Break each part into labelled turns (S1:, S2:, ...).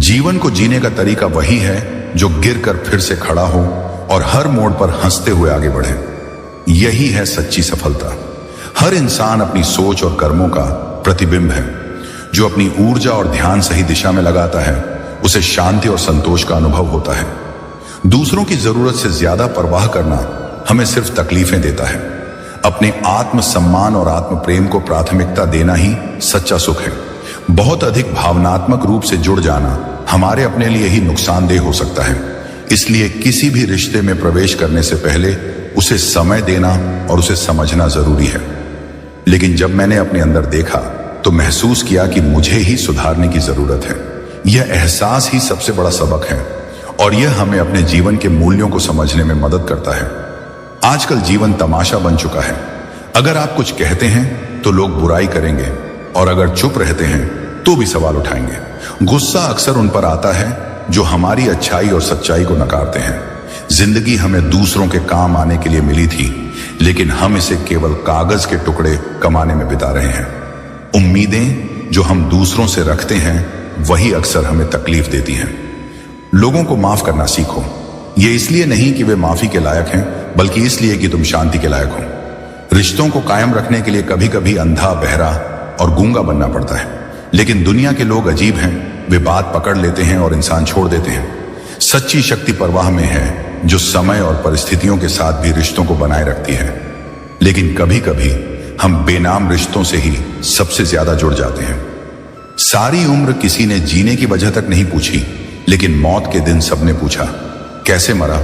S1: जीवन को जीने का तरीका वही है जो गिरकर फिर से खड़ा हो और हर मोड़ पर हंसते हुए आगे बढ़े। यही है सच्ची सफलता। हर इंसान अपनी सोच और कर्मों का प्रतिबिंब है। जो अपनी ऊर्जा और ध्यान सही दिशा में लगाता है उसे शांति और संतोष का अनुभव होता है। दूसरों की जरूरत से ज्यादा परवाह करना हमें सिर्फ तकलीफें देता है। अपने आत्म सम्मान और आत्म प्रेम को प्राथमिकता देना ही सच्चा सुख है। बहुत अधिक भावनात्मक रूप से जुड़ जाना हमारे अपने लिए ही नुकसानदेह हो सकता है। इसलिए किसी भी रिश्ते में प्रवेश करने से पहले उसे समय देना और उसे समझना जरूरी है। लेकिन जब मैंने अपने अंदर देखा तो महसूस किया कि मुझे ही सुधारने की जरूरत है। यह एहसास ही सबसे बड़ा सबक है और यह हमें अपने जीवन के मूल्यों को समझने में मदद करता है। आजकल जीवन तमाशा बन चुका है। अगर आप कुछ कहते हैं तो लोग बुराई करेंगे और अगर चुप रहते हैं तो भी सवाल उठाएंगे। गुस्सा अक्सर उन पर आता है जो हमारी अच्छाई और सच्चाई को नकारते हैं। जिंदगी हमें दूसरों के काम आने के लिए मिली थी, लेकिन हम इसे केवल कागज के टुकड़े कमाने में बिता रहे हैं। उम्मीदें जो हम दूसरों से रखते हैं वही अक्सर हमें तकलीफ देती हैं। लोगों को माफ करना सीखो। ये इसलिए नहीं कि वे माफी के लायक हैं, बल्कि इसलिए कि तुम शांति के लायक हो। रिश्तों को कायम रखने के लिए कभी कभी अंधा, बहरा और गूंगा बनना पड़ता है। लेकिन दुनिया के लोग अजीब हैं। वे बात पकड़ लेते हैं और इंसान छोड़ देते हैं। सच्ची शक्ति परवाह में है जो समय और परिस्थितियों के साथ भी रिश्तों को बनाए रखती है। लेकिन कभी कभी हम बेनाम रिश्तों से ही सबसे ज्यादा जुड़ जाते हैं। सारी उम्र किसी ने जीने की वजह तक नहीं पूछी, लेकिन मौत के दिन सबने पूछा कैसे मरा।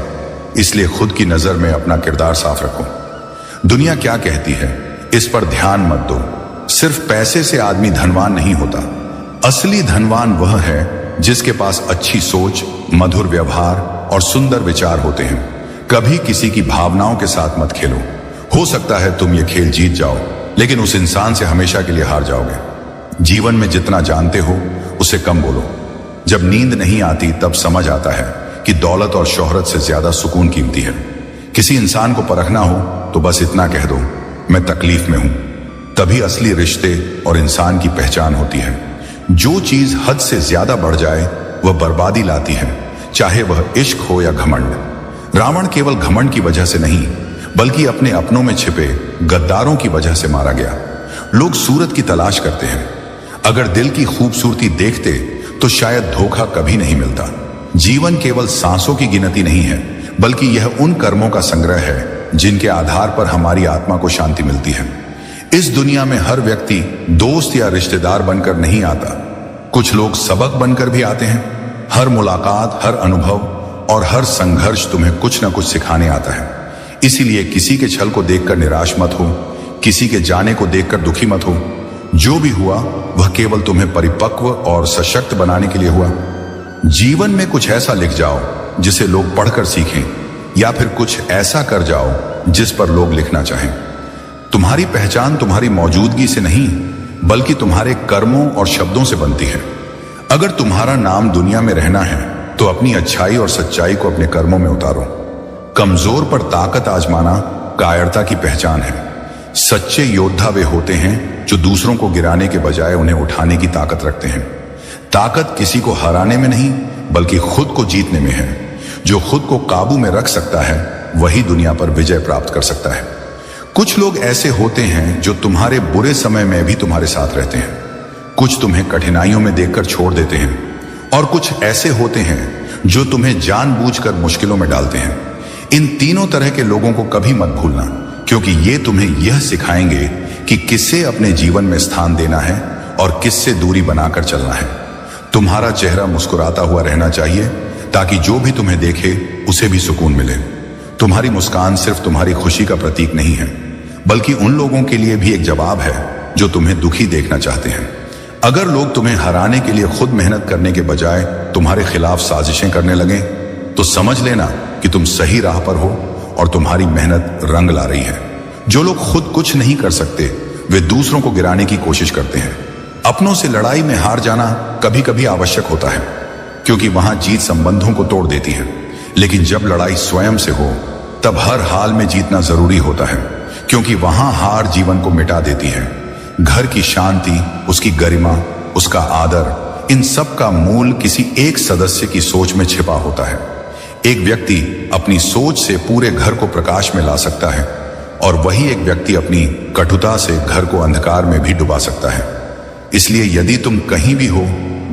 S1: इसलिए खुद की नजर में अपना किरदार साफ रखो। दुनिया क्या कहती है इस पर ध्यान मत दो। सिर्फ पैसे से आदमी धनवान नहीं होता। असली धनवान वह है जिसके पास अच्छी सोच, मधुर व्यवहार और सुंदर विचार होते हैं। कभी किसी की भावनाओं के साथ मत खेलो। हो सकता है तुम ये खेल जीत जाओ, लेकिन उस इंसान से हमेशा के लिए हार जाओगे। जीवन में जितना जानते हो उसे कम बोलो। जब नींद नहीं आती तब समझ आता है कि दौलत और शोहरत से ज्यादा सुकून कीमती है। किसी इंसान को परखना हो तो बस इतना कह दो, मैं तकलीफ में हूं। तभी असली रिश्ते और इंसान की पहचान होती है। जो चीज हद से ज्यादा बढ़ जाए वह बर्बादी लाती है, चाहे वह इश्क हो या घमंड। रावण केवल घमंड की वजह से नहीं, बल्कि अपने अपनों में छिपे गद्दारों की वजह से मारा गया। लोग सूरत की तलाश करते हैं। अगर दिल की खूबसूरती देखते तो शायद धोखा कभी नहीं मिलता। जीवन केवल सांसों की गिनती नहीं है, बल्कि यह उन कर्मों का संग्रह है जिनके आधार पर हमारी आत्मा को शांति मिलती है। इस दुनिया में हर व्यक्ति दोस्त या रिश्तेदार बनकर नहीं आता। कुछ लोग सबक बनकर भी आते हैं। हर मुलाकात, हर अनुभव और हर संघर्ष तुम्हें कुछ न कुछ सिखाने आता है। इसीलिए किसी के छल को देखकर निराश मत हो, किसी के जाने को देखकर दुखी मत हो। जो भी हुआ वह केवल तुम्हें परिपक्व और सशक्त बनाने के लिए हुआ। जीवन में कुछ ऐसा लिख जाओ जिसे लोग पढ़कर सीखें, या फिर कुछ ऐसा कर जाओ जिस पर लोग लिखना चाहें। तुम्हारी पहचान तुम्हारी मौजूदगी से नहीं, बल्कि तुम्हारे कर्मों और शब्दों से बनती है। अगर तुम्हारा नाम दुनिया में रहना है तो अपनी अच्छाई और सच्चाई को अपने कर्मों में उतारो। कमजोर पर ताकत आजमाना कायरता की पहचान है। सच्चे योद्धा वे होते हैं जो दूसरों को गिराने के बजाय उन्हें उठाने की ताकत रखते हैं। ताकत किसी को हराने में नहीं, बल्कि खुद को जीतने में है। जो खुद को काबू में रख सकता है वही दुनिया पर विजय प्राप्त कर सकता है। कुछ लोग ऐसे होते हैं जो तुम्हारे बुरे समय में भी तुम्हारे साथ रहते हैं। कुछ तुम्हें कठिनाइयों में देखकर छोड़ देते हैं, और कुछ ऐसे होते हैं जो तुम्हें जानबूझकर मुश्किलों में डालते हैं। इन तीनों तरह के लोगों को कभी मत भूलना, क्योंकि ये तुम्हें यह सिखाएंगे कि किससे अपने जीवन में स्थान देना है और किससे दूरी बनाकर चलना है। तुम्हारा चेहरा मुस्कुराता हुआ रहना चाहिए, ताकि जो भी तुम्हें देखे उसे भी सुकून मिले। तुम्हारी मुस्कान सिर्फ तुम्हारी खुशी का प्रतीक नहीं है, बल्कि उन लोगों के लिए भी एक जवाब है जो तुम्हें दुखी देखना चाहते हैं। अगर लोग तुम्हें हराने के लिए खुद मेहनत करने के बजाय तुम्हारे खिलाफ साजिशें करने लगे, तो समझ लेना कि तुम सही राह पर हो और तुम्हारी मेहनत रंग ला रही है। जो लोग खुद कुछ नहीं कर सकते वे दूसरों को गिराने की कोशिश करते हैं। अपनों से लड़ाई में हार जाना कभी कभी आवश्यक होता है, क्योंकि वहां जीत संबंधों को तोड़ देती है। लेकिन जब लड़ाई स्वयं से हो तब हर हाल में जीतना जरूरी होता है, क्योंकि वहां हार जीवन को मिटा देती है। घर की शांति, उसकी गरिमा, उसका आदर, इन सब का मूल किसी एक सदस्य की सोच में छिपा होता है। एक व्यक्ति अपनी सोच से पूरे घर को प्रकाश में ला सकता है और वही एक व्यक्ति अपनी कटुता से घर को अंधकार में भी डुबा सकता है। इसलिए यदि तुम कहीं भी हो,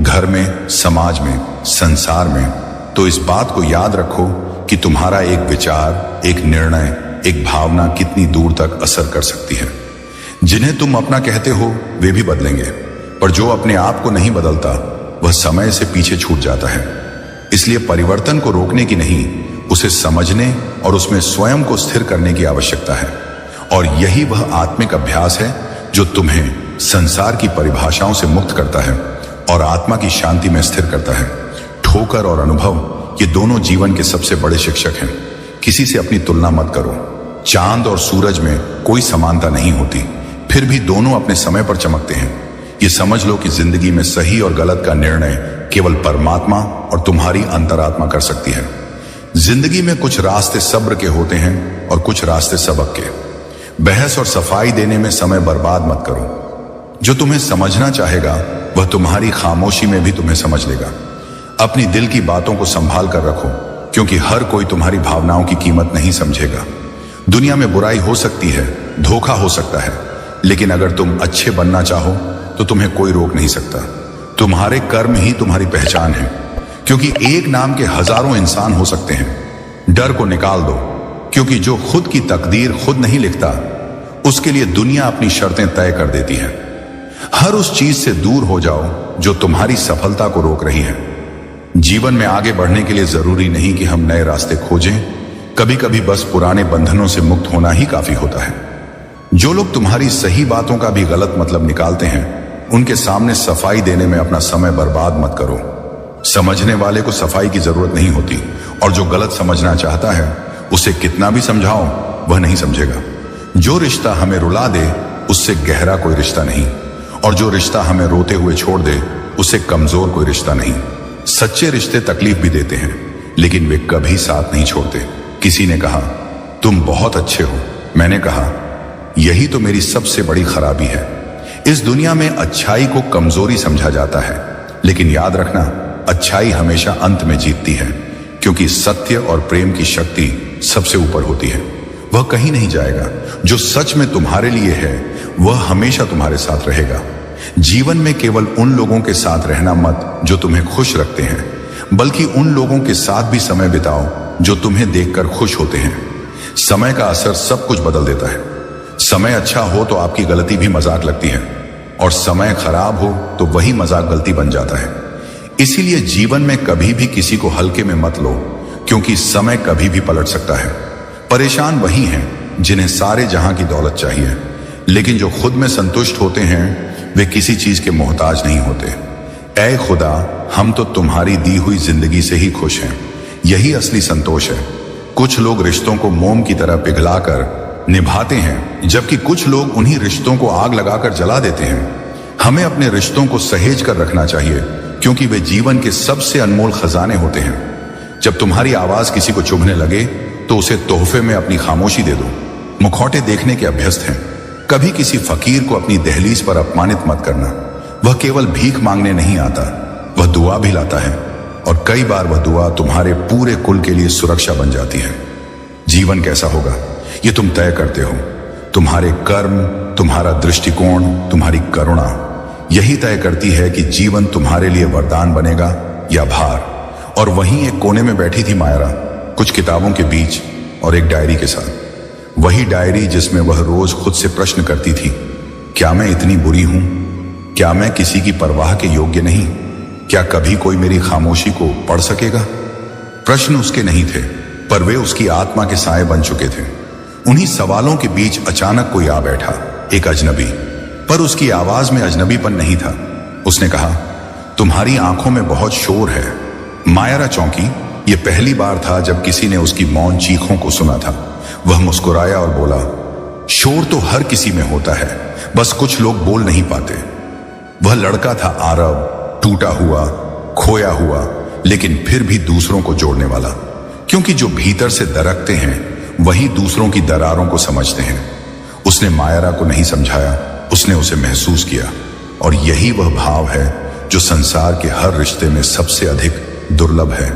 S1: घर में, समाज में, संसार में, तो इस बात को याद रखो कि तुम्हारा एक विचार, एक निर्णय, एक भावना कितनी दूर तक असर कर सकती है। जिन्हें तुम अपना कहते हो वे भी बदलेंगे, पर जो अपने आप को नहीं बदलता वह समय से पीछे छूट जाता है। इसलिए परिवर्तन को रोकने की नहीं, उसे समझने और उसमें स्वयं को स्थिर करने की आवश्यकता है। और यही वह आत्मिक अभ्यास है जो तुम्हें संसार की परिभाषाओं से मुक्त करता है और आत्मा की शांति में स्थिर करता है। ठोकर और अनुभव ये दोनों जीवन के सबसे बड़े शिक्षक हैं। किसी से अपनी तुलना मत करो। चांद और सूरज में कोई समानता नहीं होती, फिर भी दोनों अपने समय पर चमकते हैं। ये समझ लो कि जिंदगी में सही और गलत का निर्णय केवल परमात्मा और तुम्हारी अंतरात्मा कर सकती है। जिंदगी में कुछ रास्ते सब्र के होते हैं और कुछ रास्ते सबक के। बहस और सफाई देने में समय बर्बाद मत करो। जो तुम्हें समझना चाहेगा वह तुम्हारी खामोशी में भी तुम्हें समझ लेगा। अपनी दिल की बातों को संभाल कर रखो, क्योंकि हर कोई तुम्हारी भावनाओं की कीमत नहीं समझेगा। दुनिया में बुराई हो सकती है, धोखा हो सकता है, लेकिन अगर तुम अच्छे बनना चाहो तो तुम्हें कोई रोक नहीं सकता। तुम्हारे कर्म ही तुम्हारी पहचान है, क्योंकि एक नाम के हजारों इंसान हो सकते हैं। डर को निकाल दो, क्योंकि जो खुद की तकदीर खुद नहीं लिखता उसके लिए दुनिया अपनी शर्तें तय कर देती है। हर उस चीज से दूर हो जाओ जो तुम्हारी सफलता को रोक रही है। जीवन में आगे बढ़ने के लिए जरूरी नहीं कि हम नए रास्ते खोजें, कभी कभी बस पुराने बंधनों से मुक्त होना ही काफी होता है। जो लोग तुम्हारी सही बातों का भी गलत मतलब निकालते हैं, उनके सामने सफाई देने में अपना समय बर्बाद मत करो। समझने वाले को सफाई की जरूरत नहीं होती, और जो गलत समझना चाहता है उसे कितना भी समझाओ वह नहीं समझेगा। जो रिश्ता हमें रुला दे उससे गहरा कोई रिश्ता नहीं, और जो रिश्ता हमें रोते हुए छोड़ दे उससे कमजोर कोई रिश्ता नहीं। सच्चे रिश्ते तकलीफ भी देते हैं, लेकिन वे कभी साथ नहीं छोड़ते। किसी ने कहा तुम बहुत अच्छे हो, मैंने कहा यही तो मेरी सबसे बड़ी खराबी है। इस दुनिया में अच्छाई को कमजोरी समझा जाता है, लेकिन याद रखना अच्छाई हमेशा अंत में जीतती है, क्योंकि सत्य और प्रेम की शक्ति सबसे ऊपर होती है। वह कहीं नहीं जाएगा। जो सच में तुम्हारे लिए है वह हमेशा तुम्हारे साथ रहेगा। जीवन में केवल उन लोगों के साथ रहना मत जो तुम्हें खुश रखते हैं, बल्कि उन लोगों के साथ भी समय बिताओ जो तुम्हें देखकर खुश होते हैं। समय का असर सब कुछ बदल देता है। समय अच्छा हो तो आपकी गलती भी मजाक लगती है, और समय खराब हो तो वही मजाक गलती बन जाता है। इसीलिए जीवन में कभी भी किसी को हल्के में मत लो, क्योंकि समय कभी भी पलट सकता है। परेशान वही हैं जिन्हें सारे जहां की दौलत चाहिए, लेकिन जो खुद में संतुष्ट होते हैं वे किसी चीज के मोहताज नहीं होते। ऐ खुदा, हम तो तुम्हारी दी हुई जिंदगी से ही खुश हैं। यही असली संतोष है। कुछ लोग रिश्तों को मोम की तरह पिघलाकर निभाते हैं, जबकि कुछ लोग उन्हीं रिश्तों को आग लगाकर जला देते हैं। हमें अपने रिश्तों को सहेज कर रखना चाहिए, क्योंकि वे जीवन के सबसे अनमोल खजाने होते हैं। जब तुम्हारी आवाज किसी को चुभने लगे तो उसे तोहफे में अपनी खामोशी दे दो। मुखौटे देखने के अभ्यस्त हैं। कभी किसी फकीर को अपनी दहलीज पर अपमानित मत करना। वह केवल भीख मांगने नहीं आता, वह दुआ भी लाता है, और कई बार वह दुआ तुम्हारे पूरे कुल के लिए सुरक्षा बन जाती है। जीवन कैसा होगा ये तुम तय करते हो। तुम्हारे कर्म, तुम्हारा दृष्टिकोण, तुम्हारी करुणा यही तय करती है कि जीवन तुम्हारे लिए वरदान बनेगा या भार। और वहीं एक कोने में बैठी थी मायरा, कुछ किताबों के बीच और एक डायरी के साथ। वही डायरी जिसमें वह रोज खुद से प्रश्न करती थी, क्या मैं इतनी बुरी हूं? क्या मैं किसी की परवाह के योग्य नहीं? क्या कभी कोई मेरी खामोशी को पढ़ सकेगा? प्रश्न उसके नहीं थे, पर वे उसकी आत्मा के साए बन चुके थे। उन्हीं सवालों के बीच अचानक कोई आ बैठा, एक अजनबी, पर उसकी आवाज में अजनबीपन नहीं था। उसने कहा, तुम्हारी आंखों में बहुत शोर है। मायरा चौंकी। यह पहली बार था जब किसी ने उसकी मौन चीखों को सुना था। वह मुस्कुराया और बोला, शोर तो हर किसी में होता है, बस कुछ लोग बोल नहीं पाते। वह लड़का था आरब, टूटा हुआ, खोया हुआ, लेकिन फिर भी दूसरों को जोड़ने वाला, क्योंकि जो भीतर से दरकते हैं वही दूसरों की दरारों को समझते हैं। उसने मायरा को नहीं समझाया, उसने उसे महसूस किया, और यही वह भाव है जो संसार के हर रिश्ते में सबसे अधिक दुर्लभ है।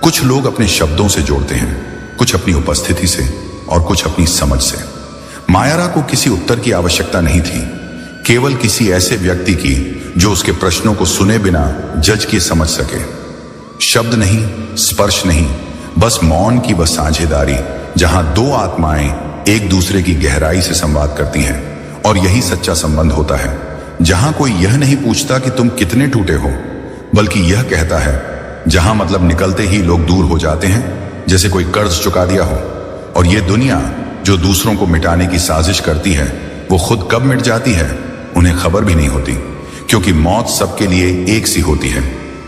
S1: कुछ लोग अपने शब्दों से जोड़ते हैं, कुछ अपनी उपस्थिति से और कुछ अपनी समझ से। मायारा को किसी उत्तर की आवश्यकता नहीं थी, केवल किसी ऐसे व्यक्ति की जो उसके प्रश्नों को सुने बिना जज के समझ सके। शब्द नहीं, स्पर्श नहीं, बस मौन की वह साझेदारी जहां दो आत्माएं एक दूसरे की गहराई से संवाद करती हैं। और यही सच्चा संबंध होता है, जहां कोई यह नहीं पूछता कि तुम कितने टूटे हो, बल्कि यह कहता है, जहां मतलब निकलते ही लोग दूर हो जाते हैं, जैसे कोई कर्ज चुका दिया हो। और यह दुनिया जो दूसरों को मिटाने की साजिश करती है, वो खुद कब मिट जाती है उन्हें खबर भी नहीं होती, क्योंकि मौत सबके लिए एक सी होती है,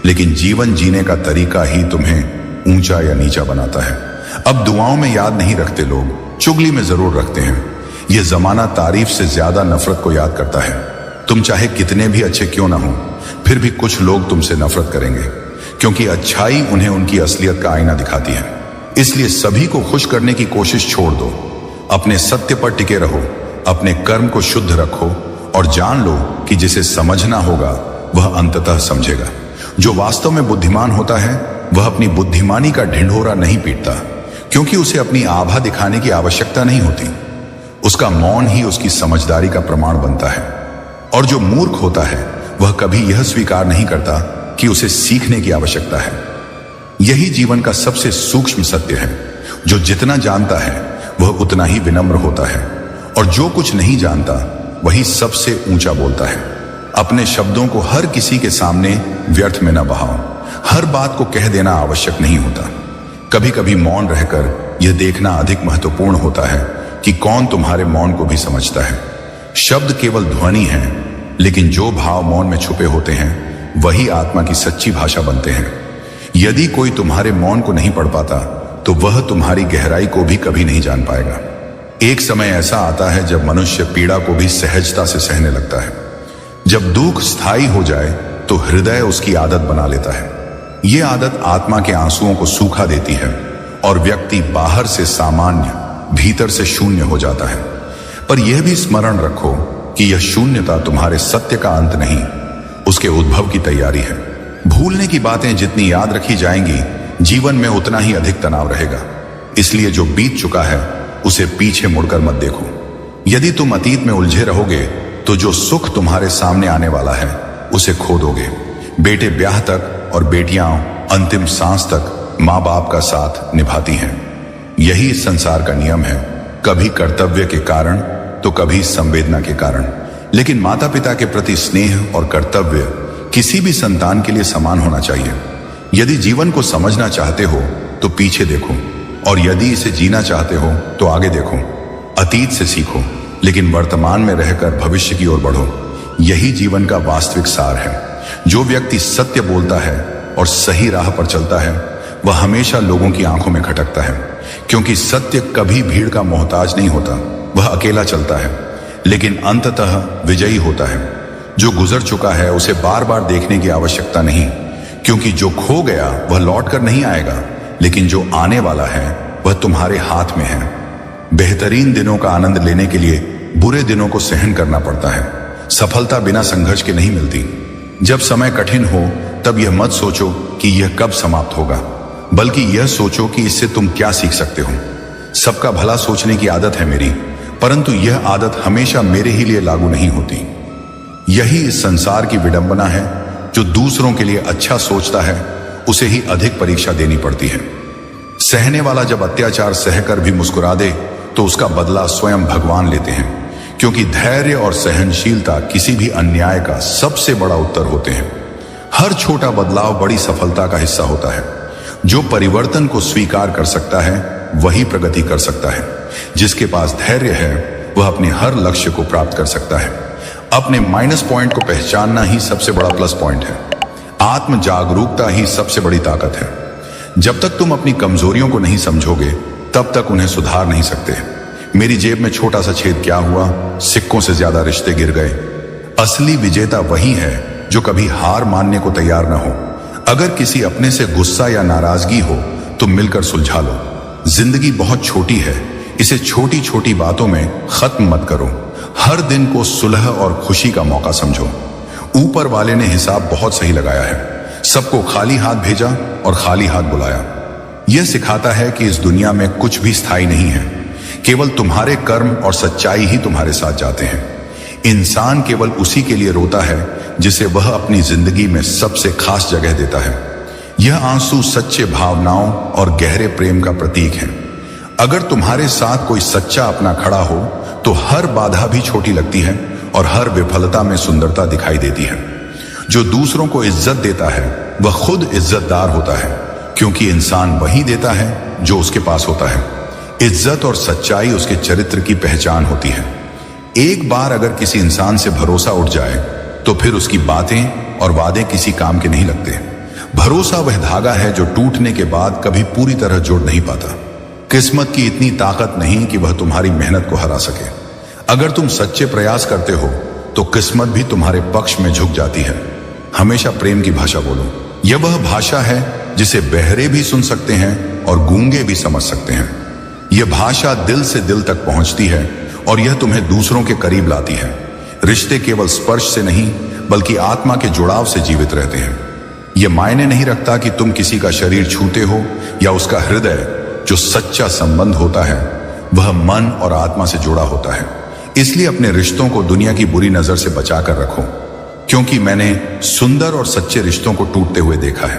S1: लेकिन जीवन जीने का तरीका ही तुम्हें ऊंचा या नीचा बनाता है। अब दुआओं में याद नहीं रखते लोग, चुगली में जरूर रखते हैं। यह जमाना तारीफ से ज्यादा नफरत को याद करता है। तुम चाहे कितने भी अच्छे क्यों ना हो, फिर भी कुछ लोग तुमसे नफरत करेंगे, क्योंकि अच्छाई उन्हें उनकी असलियत का आईना दिखाती है। इसलिए सभी को खुश करने की कोशिश छोड़ दो, अपने सत्य पर टिके रहो, अपने कर्म को शुद्ध रखो और जान लो कि जिसे समझना होगा वह अंततः समझेगा। जो वास्तव में बुद्धिमान होता है वह अपनी बुद्धिमानी का ढिंढोरा नहीं पीटता, क्योंकि उसे अपनी आभा दिखाने की आवश्यकता नहीं होती। उसका मौन ही उसकी समझदारी का प्रमाण बनता है। और जो मूर्ख होता है वह कभी यह स्वीकार नहीं करता कि उसे सीखने की आवश्यकता है। यही जीवन का सबसे सूक्ष्म सत्य है। जो जितना जानता है वह उतना ही विनम्र होता है, और जो कुछ नहीं जानता वही सबसे ऊंचा बोलता है। अपने शब्दों को हर किसी के सामने व्यर्थ में न बहाओ। हर बात को कह देना आवश्यक नहीं होता। कभी कभी मौन रहकर यह देखना अधिक महत्वपूर्ण होता है कि कौन तुम्हारे मौन को भी समझता है। शब्द केवल ध्वनि है, लेकिन जो भाव मौन में छुपे होते हैं वही आत्मा की सच्ची भाषा बनते हैं। यदि कोई तुम्हारे मौन को नहीं पढ़ पाता तो वह तुम्हारी गहराई को भी कभी नहीं जान पाएगा। एक समय ऐसा आता है जब मनुष्य पीड़ा को भी सहजता से सहने लगता है। जब दुख स्थायी हो जाए तो हृदय उसकी आदत बना लेता है। यह आदत आत्मा के आंसुओं को सूखा देती है और व्यक्ति बाहर से सामान्य, भीतर से शून्य हो जाता है। पर यह भी स्मरण रखो कि यह शून्यता तुम्हारे सत्य का अंत नहीं, उसके उद्भव की तैयारी है। भूलने की बातें जितनी याद रखी जाएंगी, जीवन में उतना ही अधिक तनाव रहेगा। इसलिए जो बीत चुका है उसे पीछे मुड़कर मत देखो। यदि तुम अतीत में उलझे रहोगे तो जो सुख तुम्हारे सामने आने वाला है उसे खो दोगे। बेटे ब्याह तक और बेटियां अंतिम सांस तक माँ बाप का साथ निभाती हैं। यही इस संसार का नियम है, कभी कर्तव्य के कारण तो कभी संवेदना के कारण। लेकिन माता पिता के प्रति स्नेह और कर्तव्य किसी भी संतान के लिए समान होना चाहिए। यदि जीवन को समझना चाहते हो तो पीछे देखो, और यदि इसे जीना चाहते हो तो आगे देखो। अतीत से सीखो, लेकिन वर्तमान में रहकर भविष्य की ओर बढ़ो। यही जीवन का वास्तविक सार है। जो व्यक्ति सत्य बोलता है और सही राह पर चलता है वह हमेशा लोगों की आंखों में खटकता है, क्योंकि सत्य कभी भीड़ का मोहताज नहीं होता। वह अकेला चलता है, लेकिन अंततः विजयी होता है। जो गुजर चुका है उसे बार बार देखने की आवश्यकता नहीं, क्योंकि जो खो गया वह लौट कर नहीं आएगा, लेकिन जो आने वाला है वह तुम्हारे हाथ में है। बेहतरीन दिनों का आनंद लेने के लिए बुरे दिनों को सहन करना पड़ता है। सफलता बिना संघर्ष के नहीं मिलती। जब समय कठिन हो तब यह मत सोचो कि यह कब समाप्त होगा, बल्कि यह सोचो कि इससे तुम क्या सीख सकते हो। सबका भला सोचने की आदत है मेरी, परंतु यह आदत हमेशा मेरे ही लिए लागू नहीं होती। यही इस संसार की विडंबना है। जो दूसरों के लिए अच्छा सोचता है उसे ही अधिक परीक्षा देनी पड़ती है। सहने वाला जब अत्याचार सहकर भी मुस्कुरा दे तो उसका बदला स्वयं भगवान लेते हैं, क्योंकि धैर्य और सहनशीलता किसी भी अन्याय का सबसे बड़ा उत्तर होते हैं। हर छोटा बदलाव बड़ी सफलता का हिस्सा होता है। जो परिवर्तन को स्वीकार कर सकता है वही प्रगति कर सकता है। जिसके पास धैर्य है वह अपने हर लक्ष्य को प्राप्त कर सकता है। अपने माइनस पॉइंट को पहचानना ही सबसे बड़ा प्लस पॉइंट है। आत्म जागरूकता ही सबसे बड़ी ताकत है। जब तक तुम अपनी कमजोरियों को नहीं समझोगे तब तक उन्हें सुधार नहीं सकते। मेरी जेब में छोटा सा छेद क्या हुआ, सिक्कों से ज्यादा रिश्ते गिर गए। असली विजेता वही है जो कभी हार मानने को तैयार न हो। अगर किसी अपने से गुस्सा या नाराजगी हो तो मिलकर सुलझा लो। जिंदगी बहुत छोटी है, इसे छोटी छोटी बातों में खत्म मत करो। हर दिन को सुलह और खुशी का मौका समझो। ऊपर वाले ने हिसाब बहुत सही लगाया है। सबको खाली हाथ भेजा और खाली हाथ बुलाया। यह सिखाता है कि इस दुनिया में कुछ भी स्थायी नहीं है। केवल तुम्हारे कर्म और सच्चाई ही तुम्हारे साथ जाते हैं। इंसान केवल उसी के लिए रोता है जिसे वह अपनी जिंदगी में सबसे खास जगह देता है। यह आंसू सच्चे भावनाओं और गहरे प्रेम का प्रतीक है। अगर तुम्हारे साथ कोई सच्चा अपना खड़ा हो तो हर बाधा भी छोटी लगती है और हर विफलता में सुंदरता दिखाई देती है। जो दूसरों को इज्जत देता है वह खुद इज्जतदार होता है, क्योंकि इंसान वही देता है जो उसके पास होता है। इज्जत और सच्चाई उसके चरित्र की पहचान होती है। एक बार अगर किसी इंसान से भरोसा उठ जाए तो फिर उसकी बातें और वादे किसी काम के नहीं लगते। भरोसा वह धागा है जो टूटने के बाद कभी पूरी तरह जुड़ नहीं पाता। किस्मत की इतनी ताकत नहीं कि वह तुम्हारी मेहनत को हरा सके। अगर तुम सच्चे प्रयास करते हो तो किस्मत भी तुम्हारे पक्ष में झुक जाती है। हमेशा प्रेम की भाषा बोलो। यह वह भाषा है जिसे बहरे भी सुन सकते हैं और गूंगे भी समझ सकते हैं। यह भाषा दिल से दिल तक पहुंचती है और यह तुम्हें दूसरों के करीब लाती है। रिश्ते केवल स्पर्श से नहीं बल्कि आत्मा के जुड़ाव से जीवित रहते हैं। यह मायने नहीं रखता कि तुम किसी का शरीर छूते हो या उसका हृदय। जो सच्चा संबंध होता है वह मन और आत्मा से जुड़ा होता है। इसलिए अपने रिश्तों को दुनिया की बुरी नजर से बचा कर रखो, क्योंकि मैंने सुंदर और सच्चे रिश्तों को टूटते हुए देखा है।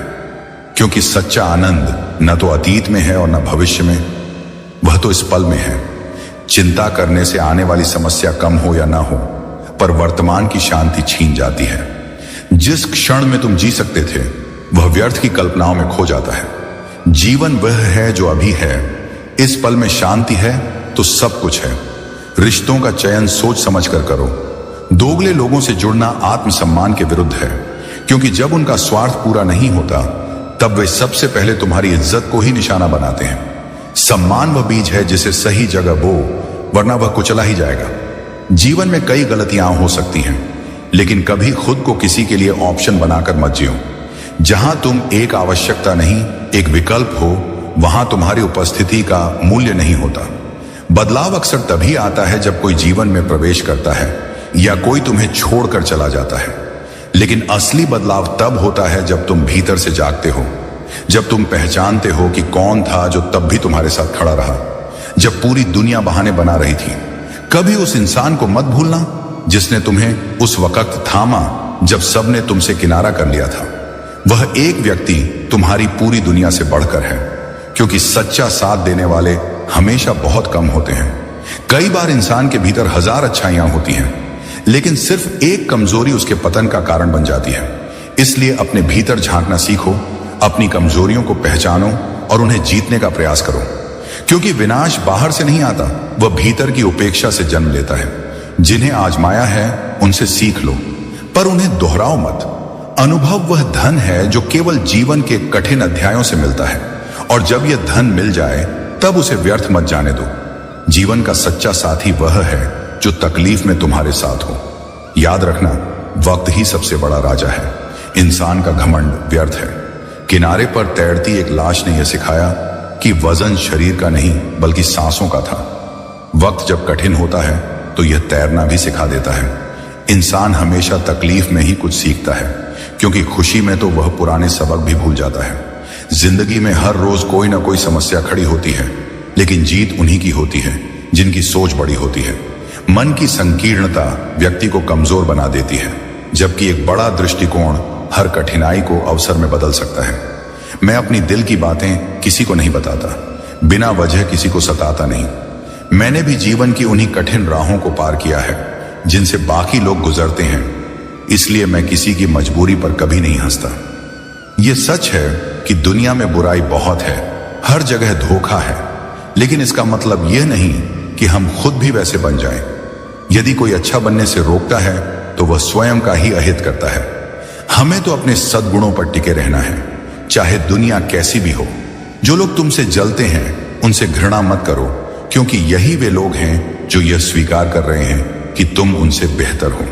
S1: क्योंकि सच्चा आनंद न तो अतीत में है और न भविष्य में, वह तो इस पल में है। चिंता करने से आने वाली समस्या कम हो या ना हो, पर वर्तमान की शांति छीन जाती है। जिस क्षण में तुम जी सकते थे वह व्यर्थ की कल्पनाओं में खो जाता है। जीवन वह है जो अभी है। इस पल में शांति है तो सब कुछ है। रिश्तों का चयन सोच समझ कर करो। दोगले लोगों से जुड़ना आत्मसम्मान के विरुद्ध है, क्योंकि जब उनका स्वार्थ पूरा नहीं होता तब वे सबसे पहले तुम्हारी इज्जत को ही निशाना बनाते हैं। सम्मान वह बीज है जिसे सही जगह बो, वरना वह कुचला ही जाएगा। जीवन में कई गलतियां हो सकती हैं, लेकिन कभी खुद को किसी के लिए ऑप्शन बनाकर मत जियो। जहां तुम एक आवश्यकता नहीं एक विकल्प हो, वहां तुम्हारी उपस्थिति का मूल्य नहीं होता। बदलाव अक्सर तभी आता है जब कोई जीवन में प्रवेश करता है या कोई तुम्हें छोड़कर चला जाता है। लेकिन असली बदलाव तब होता है जब तुम भीतर से जागते हो, जब तुम पहचानते हो कि कौन था जो तब भी तुम्हारे साथ खड़ा रहा, जब पूरी दुनिया बहाने बना रही थी। कभी उस इंसान को मत भूलना जिसने तुम्हें उस वक्त थामा जब सबने तुमसे किनारा कर लिया था। वह एक व्यक्ति तुम्हारी पूरी दुनिया से बढ़कर है, क्योंकि सच्चा साथ देने वाले हमेशा बहुत कम होते हैं। कई बार इंसान के भीतर हजार अच्छाइयां होती हैं, लेकिन सिर्फ एक कमजोरी उसके पतन का कारण बन जाती है। इसलिए अपने भीतर झांकना सीखो, अपनी कमजोरियों को पहचानो और उन्हें जीतने का प्रयास करो, क्योंकि विनाश बाहर से नहीं आता, वह भीतर की उपेक्षा से जन्म लेता है। जिन्हें आजमाया है उनसे सीख लो, पर उन्हें दोहराओ मत। अनुभव वह धन है जो केवल जीवन के कठिन अध्यायों से मिलता है, और जब यह धन मिल जाए तब उसे व्यर्थ मत जाने दो। जीवन का सच्चा साथी वह है जो तकलीफ में तुम्हारे साथ हो। याद रखना, वक्त ही सबसे बड़ा राजा है। इंसान का घमंड व्यर्थ है। किनारे पर तैरती एक लाश ने यह सिखाया कि वजन शरीर का नहीं बल्कि सांसों का था। वक्त जब कठिन होता है तो यह तैरना भी सिखा देता है। इंसान हमेशा तकलीफ में ही कुछ सीखता है, क्योंकि खुशी में तो वह पुराने सबक भी भूल जाता है। जिंदगी में हर रोज कोई ना कोई समस्या खड़ी होती है, लेकिन जीत उन्हीं की होती है जिनकी सोच बड़ी होती है। मन की संकीर्णता व्यक्ति को कमजोर बना देती है, जबकि एक बड़ा दृष्टिकोण हर कठिनाई को अवसर में बदल सकता है। मैं अपनी दिल की बातें किसी को नहीं बताता, बिना वजह किसी को सताता नहीं। मैंने भी जीवन की उन्हीं कठिन राहों को पार किया है जिनसे बाकी लोग गुजरते हैं, इसलिए मैं किसी की मजबूरी पर कभी नहीं हंसता। यह सच है कि दुनिया में बुराई बहुत है, हर जगह धोखा है, लेकिन इसका मतलब यह नहीं कि हम खुद भी वैसे बन जाएं। यदि कोई अच्छा बनने से रोकता है तो वह स्वयं का ही अहित करता है। हमें तो अपने सद्गुणों पर टिके रहना है, चाहे दुनिया कैसी भी हो। जो लोग तुमसे जलते हैं उनसे घृणा मत करो, क्योंकि यही वे लोग हैं जो यह स्वीकार कर रहे हैं कि तुम उनसे बेहतर हो।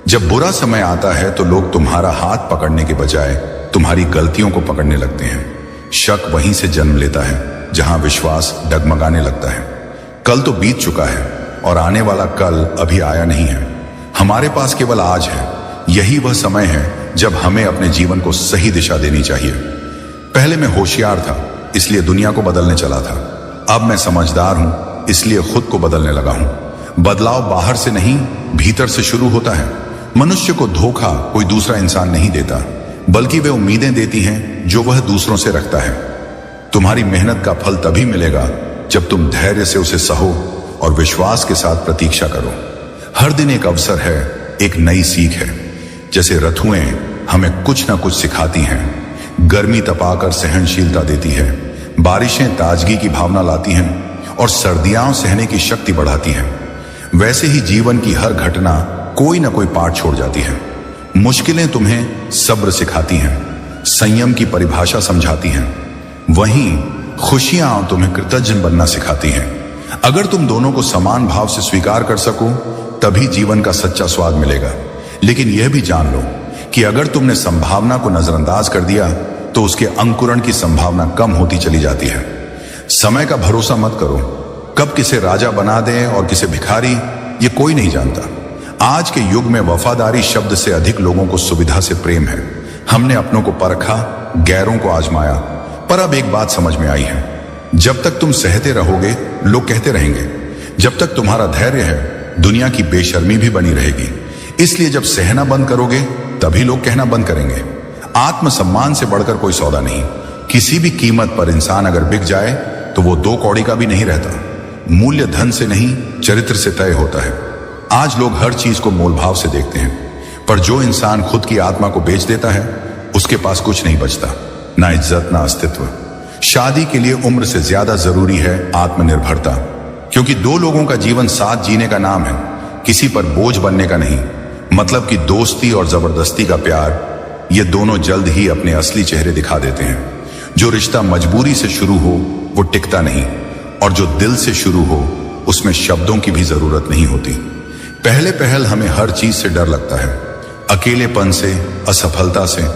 S1: जब बुरा समय आता है तो लोग तुम्हारा हाथ पकड़ने के बजाय तुम्हारी गलतियों को पकड़ने लगते हैं। शक वहीं से जन्म लेता है जहां विश्वास डगमगाने लगता है। कल तो बीत चुका है और आने वाला कल अभी आया नहीं है। हमारे पास केवल आज है, यही वह समय है जब हमें अपने जीवन को सही दिशा देनी चाहिए। पहले मैं होशियार था, इसलिए दुनिया को बदलने चला था। अब मैं समझदार हूं, इसलिए खुद को बदलने लगा हूं। बदलाव बाहर से नहीं, भीतर से शुरू होता है। मनुष्य को धोखा कोई दूसरा इंसान नहीं देता, बल्कि वे उम्मीदें देती हैं जो वह दूसरों से रखता है। तुम्हारी मेहनत का फल तभी मिलेगा जब तुम धैर्य से उसे सहो और विश्वास के साथ प्रतीक्षा करो। हर दिन एक अवसर है, एक नई सीख है। जैसे ऋतुएं हमें कुछ ना कुछ सिखाती हैं। गर्मी तपाकर सहनशीलता देती है, बारिशें ताजगी की भावना लाती हैं और सर्दियां सहने की शक्ति बढ़ाती हैं। वैसे ही जीवन की हर घटना कोई ना कोई पाठ छोड़ जाती है। मुश्किलें तुम्हें सब्र सिखाती हैं, संयम की परिभाषा समझाती हैं। वहीं खुशियां तुम्हें कृतज्ञ बनना सिखाती हैं। अगर तुम दोनों को समान भाव से स्वीकार कर सको, तभी जीवन का सच्चा स्वाद मिलेगा। लेकिन यह भी जान लो कि अगर तुमने संभावना को नजरअंदाज कर दिया तो उसके अंकुरण की संभावना कम होती चली जाती है। समय का भरोसा मत करो, कब किसे राजा बना दें और किसे भिखारी, ये कोई नहीं जानता। आज के युग में वफादारी शब्द से अधिक लोगों को सुविधा से प्रेम है। हमने अपनों को परखा, गैरों को आजमाया, पर अब एक बात समझ में आई है, जब तक तुम सहते रहोगे लोग कहते रहेंगे। जब तक तुम्हारा धैर्य है, दुनिया की बेशर्मी भी बनी रहेगी। इसलिए जब सहना बंद करोगे तभी लोग कहना बंद करेंगे। आत्मसम्मान से बढ़कर कोई सौदा नहीं। किसी भी कीमत पर इंसान अगर बिक जाए तो वो 2 कौड़ी का भी नहीं रहता। मूल्य धन से नहीं, चरित्र से तय होता है। आज लोग हर चीज को मोलभाव से देखते हैं, पर जो इंसान खुद की आत्मा को बेच देता है उसके पास कुछ नहीं बचता, ना इज्जत ना अस्तित्व। शादी के लिए उम्र से ज्यादा जरूरी है आत्मनिर्भरता, क्योंकि 2 लोगों का जीवन साथ जीने का नाम है, किसी पर बोझ बनने का नहीं। मतलब कि दोस्ती और जबरदस्ती का प्यार, ये दोनों जल्द ही अपने असली चेहरे दिखा देते हैं। जो रिश्ता मजबूरी से शुरू हो वो टिकता नहीं, और जो दिल से शुरू हो उसमें शब्दों की भी जरूरत नहीं होती। पहले पहल हमें हर चीज से डर लगता है, अकेलेपन से, असफलता से।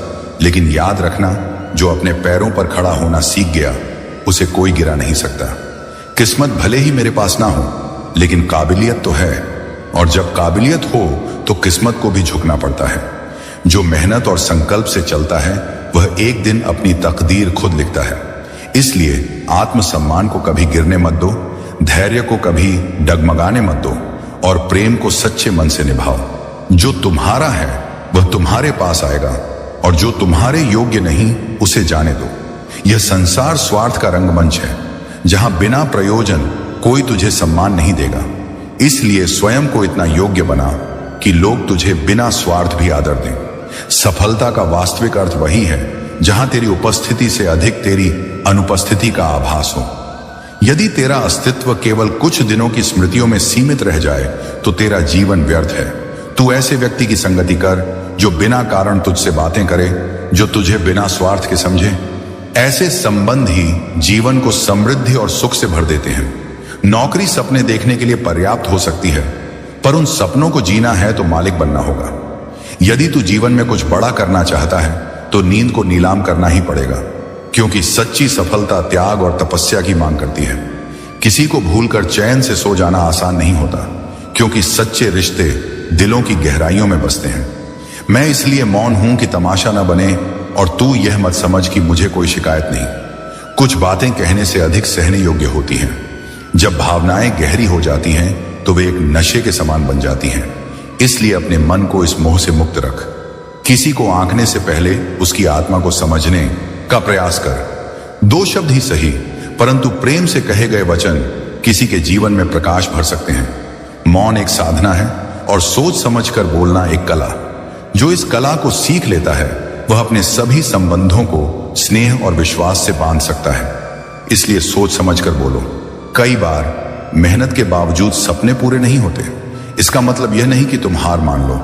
S1: लेकिन याद रखना, जो अपने पैरों पर खड़ा होना सीख गया उसे कोई गिरा नहीं सकता। किस्मत भले ही मेरे पास ना हो, लेकिन काबिलियत तो है, और जब काबिलियत हो तो किस्मत को भी झुकना पड़ता है। जो मेहनत और संकल्प से चलता है वह एक दिन अपनी तकदीर खुद लिखता है। इसलिए आत्मसम्मान को कभी गिरने मत दो, धैर्य को कभी डगमगाने मत दो, और प्रेम को सच्चे मन से निभाओ। जो तुम्हारा है वह तुम्हारे पास आएगा, और जो तुम्हारे योग्य नहीं उसे जाने दो। यह संसार स्वार्थ का रंगमंच है, जहां बिना प्रयोजन कोई तुझे सम्मान नहीं देगा। इसलिए स्वयं को इतना योग्य बना कि लोग तुझे बिना स्वार्थ भी आदर दें। सफलता का वास्तविक अर्थ वही है जहां तेरी उपस्थिति से अधिक तेरी अनुपस्थिति का आभास हो। यदि तेरा अस्तित्व केवल कुछ दिनों की स्मृतियों में सीमित रह जाए तो तेरा जीवन व्यर्थ है। तू ऐसे व्यक्ति की संगति कर जो बिना कारण तुझसे बातें करे, जो तुझे बिना स्वार्थ के समझे। ऐसे संबंध ही जीवन को समृद्धि और सुख से भर देते हैं। नौकरी सपने देखने के लिए पर्याप्त हो सकती है, पर उन सपनों को जीना है तो मालिक बनना होगा। यदि तू जीवन में कुछ बड़ा करना चाहता है तो नींद को नीलाम करना ही पड़ेगा, क्योंकि सच्ची सफलता त्याग और तपस्या की मांग करती है। किसी को भूलकर चैन से सो जाना आसान नहीं होता, क्योंकि सच्चे रिश्ते दिलों की गहराइयों में बसते हैं। मैं इसलिए मौन हूं कि तमाशा न बने, और तू यह मत समझ कि मुझे कोई शिकायत नहीं। कुछ बातें कहने से अधिक सहने योग्य होती हैं। जब भावनाएं गहरी हो जाती हैं तो वे एक नशे के समान बन जाती हैं। इसलिए अपने मन को इस मोह से मुक्त रख। किसी को आंकने से पहले उसकी आत्मा को समझने का प्रयास कर। 2 शब्द ही सही, परंतु प्रेम से कहे गए वचन किसी के जीवन में प्रकाश भर सकते हैं। मौन एक साधना है और सोच समझकर बोलना एक कला। जो इस कला को सीख लेता है वह अपने सभी संबंधों को स्नेह और विश्वास से बांध सकता है। इसलिए सोच समझकर बोलो। कई बार मेहनत के बावजूद सपने पूरे नहीं होते। इसका मतलब यह नहीं कि तुम हार मान लो।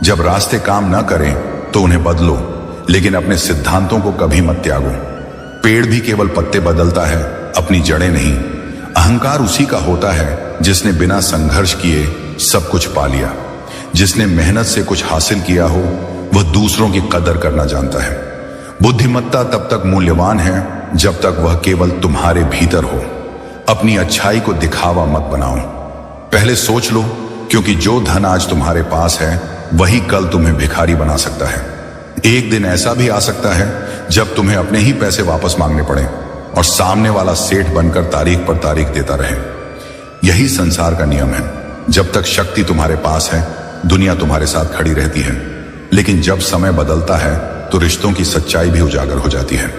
S1: जब रास्ते काम न करें तो उन्हें बदलो, लेकिन अपने सिद्धांतों को कभी मत त्यागो। पेड़ भी केवल पत्ते बदलता है, अपनी जड़ें नहीं। अहंकार उसी का होता है जिसने बिना संघर्ष किए सब कुछ पा लिया। जिसने मेहनत से कुछ हासिल किया हो वह दूसरों की कदर करना जानता है। बुद्धिमत्ता तब तक मूल्यवान है जब तक वह केवल तुम्हारे भीतर हो। अपनी अच्छाई को दिखावा मत बनाओ। पहले सोच लो, क्योंकि जो धन आज तुम्हारे पास है वही कल तुम्हें भिखारी बना सकता है। एक दिन ऐसा भी आ सकता है जब तुम्हें अपने ही पैसे वापस मांगने पड़े और सामने वाला सेठ बनकर तारीख पर तारीख देता रहे। यही संसार का नियम है। जब तक शक्ति तुम्हारे पास है, दुनिया तुम्हारे साथ खड़ी रहती है, लेकिन जब समय बदलता है तो रिश्तों की सच्चाई भी उजागर हो जाती है।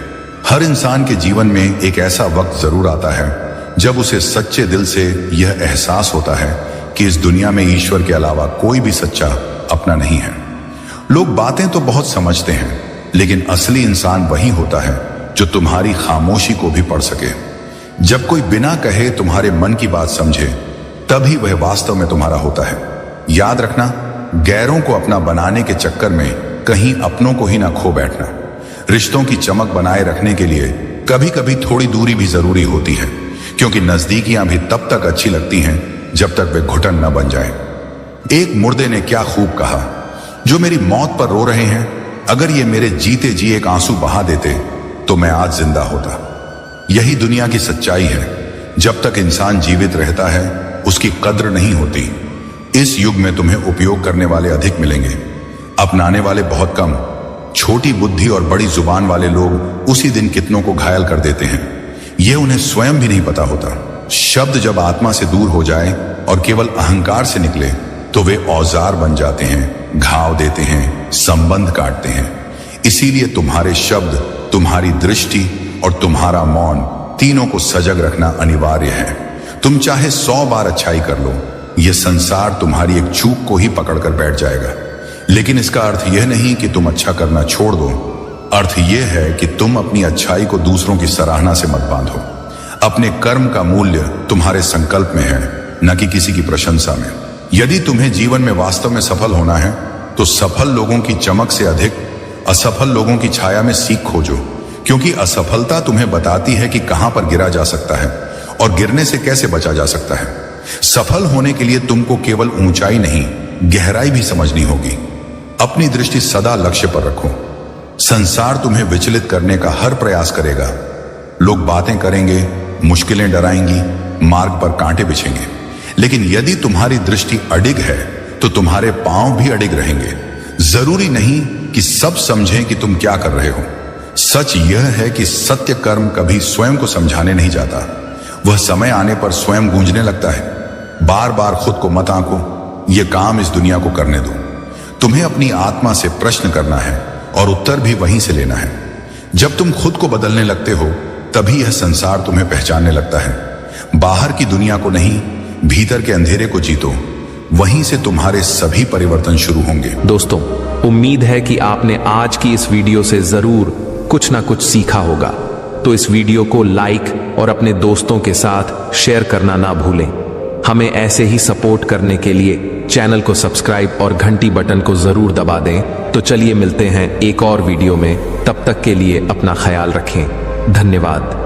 S1: हर इंसान के जीवन में एक ऐसा वक्त जरूर आता है जब उसे सच्चे दिल से यह एहसास होता है कि इस दुनिया में ईश्वर के अलावा कोई भी सच्चा अपना नहीं है। लोग बातें तो बहुत समझते हैं, लेकिन असली इंसान वही होता है जो तुम्हारी खामोशी को भी पढ़ सके। जब कोई बिना कहे तुम्हारे मन की बात समझे, तभी वह वास्तव में तुम्हारा होता है। याद रखना, गैरों को अपना बनाने के चक्कर में कहीं अपनों को ही ना खो बैठना। रिश्तों की चमक बनाए रखने के लिए कभी कभी थोड़ी दूरी भी जरूरी होती है, क्योंकि नजदीकियां भी तब तक अच्छी लगती हैं जब तक वे घुटन न बन जाए। एक मुर्दे ने क्या खूब कहा, जो मेरी मौत पर रो रहे हैं, अगर ये मेरे जीते जी एक आंसू बहा देते तो मैं आज जिंदा होता। यही दुनिया की सच्चाई है। जब तक इंसान जीवित रहता है, उसकी कद्र नहीं होती। इस युग में तुम्हें उपयोग करने वाले अधिक मिलेंगे, अपनाने वाले बहुत कम। छोटी बुद्धि और बड़ी जुबान वाले लोग उसी दिन कितनों को घायल कर देते हैं, यह उन्हें स्वयं भी नहीं पता होता। शब्द जब आत्मा से दूर हो जाए और केवल अहंकार से निकले तो वे औजार बन जाते हैं, घाव देते हैं, संबंध काटते हैं। इसीलिए तुम्हारे शब्द, तुम्हारी दृष्टि और तुम्हारा मौन, तीनों को सजग रखना अनिवार्य है। तुम चाहे 100 बार अच्छाई कर लो, यह संसार तुम्हारी एक चूक को ही पकड़कर बैठ जाएगा। लेकिन इसका अर्थ यह नहीं कि तुम अच्छा करना छोड़ दो। अर्थ यह है कि तुम अपनी अच्छाई को दूसरों की सराहना से मत बांधो। अपने कर्म का मूल्य तुम्हारे संकल्प में है, न कि किसी की प्रशंसा में। यदि तुम्हें जीवन में वास्तव में सफल होना है, तो सफल लोगों की चमक से अधिक असफल लोगों की छाया में सीख खोजो, क्योंकि असफलता तुम्हें बताती है कि कहां पर गिरा जा सकता है और गिरने से कैसे बचा जा सकता है। सफल होने के लिए तुमको केवल ऊंचाई नहीं, गहराई भी समझनी होगी। अपनी दृष्टि सदा लक्ष्य पर रखो। संसार तुम्हें विचलित करने का हर प्रयास करेगा। लोग बातें करेंगे, मुश्किलें डराएंगी, मार्ग पर कांटे बिछेंगे, लेकिन यदि तुम्हारी दृष्टि अडिग है तो तुम्हारे पांव भी अडिग रहेंगे। जरूरी नहीं कि सब समझें कि तुम क्या कर रहे हो। सच यह है कि सत्य कर्म कभी स्वयं को समझाने नहीं जाता, वह समय आने पर स्वयं गूंजने लगता है। बार बार खुद को मत आंको, यह काम इस दुनिया को करने दो। तुम्हें अपनी आत्मा से प्रश्न करना है और उत्तर भी वहीं से लेना है। जब तुम खुद को बदलने लगते हो, तभी यह संसार तुम्हें पहचानने लगता है। बाहर की दुनिया को नहीं, भीतर के अंधेरे को जीतो, वहीं से तुम्हारे सभी परिवर्तन शुरू होंगे।
S2: दोस्तों, उम्मीद है कि आपने आज की इस वीडियो से जरूर कुछ ना कुछ सीखा होगा। तो इस वीडियो को लाइक और अपने दोस्तों के साथ शेयर करना ना भूलें। हमें ऐसे ही सपोर्ट करने के लिए चैनल को सब्सक्राइब और घंटी बटन को जरूर दबा दें। तो चलिए मिलते हैं एक और वीडियो में। तब तक के लिए अपना ख्याल रखें। धन्यवाद।